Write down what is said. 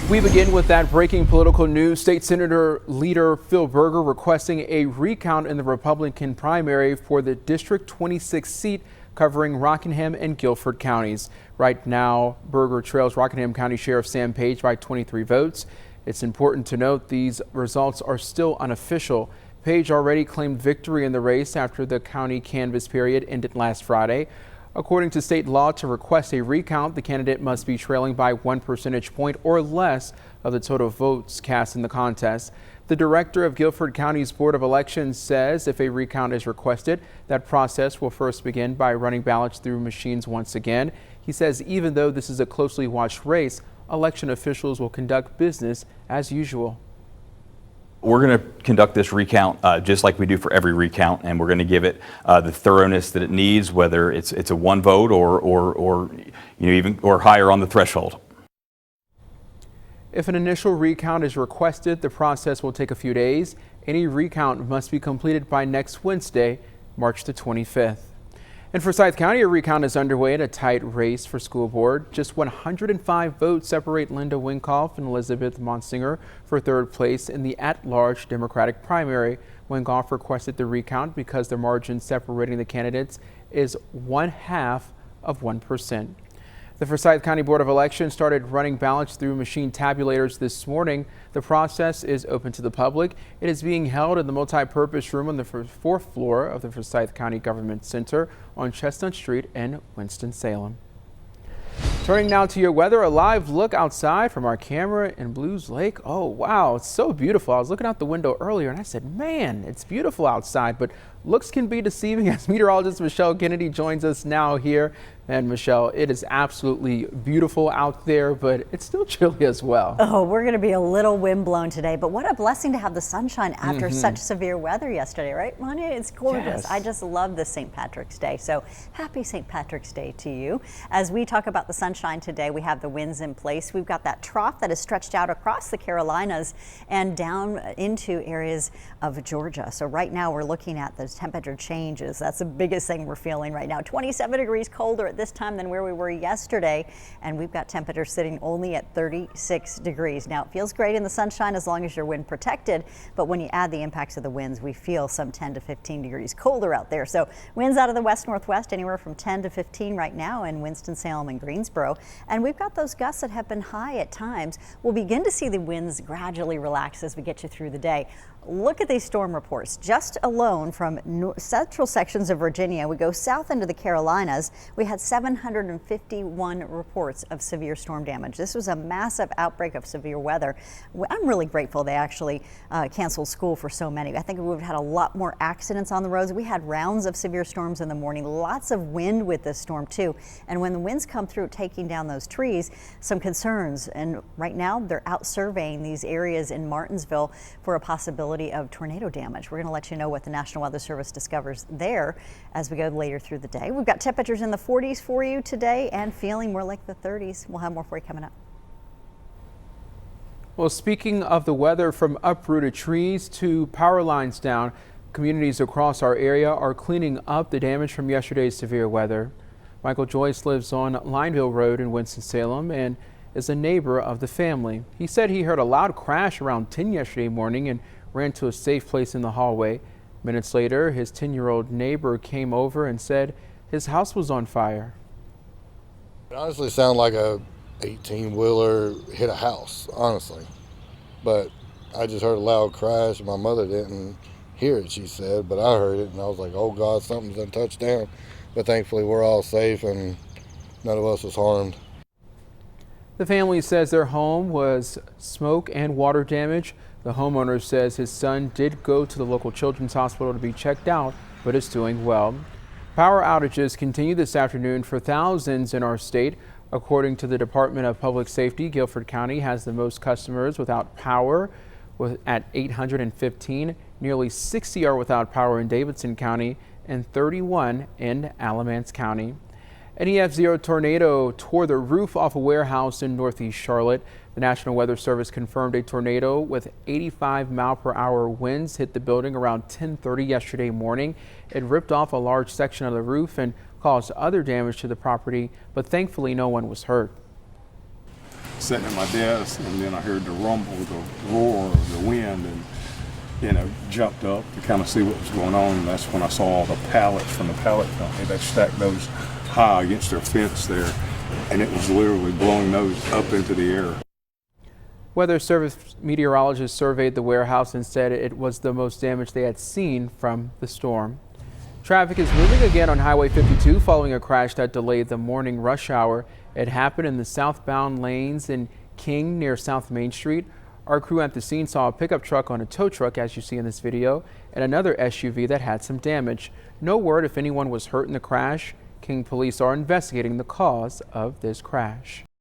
We begin with that breaking political news. State Senator leader Phil Berger requesting a recount in the Republican primary for the District 26 seat covering Rockingham and Guilford counties. Right now, Berger trails Rockingham County Sheriff Sam Page by 23 votes. It's important to note these results are still unofficial. Page already claimed victory in the race after the county canvass period ended last Friday. According to state law, to request a recount, the candidate must be trailing by 1 percentage point or less of the total votes cast in the contest. The director of Guilford County's Board of Elections says if a recount is requested, that process will first begin by running ballots through machines once again. He says even though this is a closely watched race, election officials will conduct business as usual. We're going to conduct this recount just like we do for every recount, and we're going to give it the thoroughness that it needs, whether it's a one vote or even higher on the threshold. If an initial recount is requested, the process will take a few days. Any recount must be completed by next Wednesday, March the 25th. In Forsyth County, a recount is underway in a tight race for school board. Just 105 votes separate Linda Winkoff and Elizabeth Monsinger for third place in the at-large Democratic primary. Winkoff requested the recount because the margin separating the candidates is 0.5%. The Forsyth County Board of Elections started running ballots through machine tabulators this morning. The process is open to the public. It is being held in the multi-purpose room on the fourth floor of the Forsyth County Government Center on Chestnut Street in Winston-Salem. Turning now to your weather, a live look outside from our camera in Blues Lake. Oh, wow, it's so beautiful. I was looking out the window earlier and I said, man, it's beautiful outside, but looks can be deceiving as meteorologist Michelle Kennedy joins us now here. And Michelle, it is absolutely beautiful out there, but it's still chilly as well. Oh, we're going to be a little windblown today, but what a blessing to have the sunshine after such severe weather yesterday, right, Monia? It's gorgeous. Yes. I just love this St. Patrick's Day. So happy St. Patrick's Day to you. As we talk about the sunshine today, we have the winds in place. We've got that trough that is stretched out across the Carolinas and down into areas of Georgia. So right now we're looking at those temperature changes. That's the biggest thing we're feeling right now. 27 degrees colder at this time than where we were yesterday, and we've got temperatures sitting only at 36 degrees. Now it feels great in the sunshine as long as you're wind protected, but when you add the impacts of the winds, we feel some 10 to 15 degrees colder out there. So winds out of the west-northwest anywhere from 10 to 15 right now in Winston-Salem and Greensboro, and we've got those gusts that have been high at times. We'll begin to see the winds gradually relax as we get you through the day. Look at these storm reports. Just alone from central sections of Virginia, we go south into the Carolinas, we had 751 reports of severe storm damage. This was a massive outbreak of severe weather. I'm really grateful they actually canceled school for so many. I think we would have had a lot more accidents on the roads. We had rounds of severe storms in the morning, lots of wind with this storm too. And when the winds come through taking down those trees, some concerns. And right now they're out surveying these areas in Martinsville for a possibility of tornado damage. We're going to let you know what the National Weather Service discovers there as we go later through the day. We've got temperatures in the 40s for you today and feeling more like the 30s. We'll have more for you coming up. Well, speaking of the weather, from uprooted trees to power lines down, communities across our area are cleaning up the damage from yesterday's severe weather. Michael Joyce lives on Lineville Road in Winston-Salem and is a neighbor of the family. He said he heard a loud crash around 10 yesterday morning and ran to a safe place in the hallway. Minutes later, his 10-year-old neighbor came over and said his house was on fire. It honestly sounded like a 18-wheeler hit a house, honestly. But I just heard a loud crash. My mother didn't hear it, she said, but I heard it, and I was like, oh God, something's done touched down. But thankfully, we're all safe, and none of us was harmed. The family says their home was smoke and water damage. The homeowner says his son did go to the local children's hospital to be checked out, but is doing well. Power outages continue this afternoon for thousands in our state. According to the Department of Public Safety, Guilford County has the most customers without power at 815. Nearly 60 are without power in Davidson County and 31 in Alamance County. An EF0 tornado tore the roof off a warehouse in northeast Charlotte. The National Weather Service confirmed a tornado with 85-mile-per-hour winds hit the building around 10:30 yesterday morning. It ripped off a large section of the roof and caused other damage to the property, but thankfully no one was hurt. sitting at my desk, and then I heard the rumble, the roar of the wind, and jumped up to kind of see what was going on. And that's when I saw all the pallets from the pallet company. They stacked those high against their fence there, and it was literally blowing those up into the air. Weather Service meteorologists surveyed the warehouse and said it was the most damage they had seen from the storm. Traffic is moving again on Highway 52 following a crash that delayed the morning rush hour. It happened in the southbound lanes in King near South Main Street. Our crew at the scene saw a pickup truck on a tow truck, as you see in this video, and another SUV that had some damage. No word if anyone was hurt in the crash. King police are investigating the cause of this crash.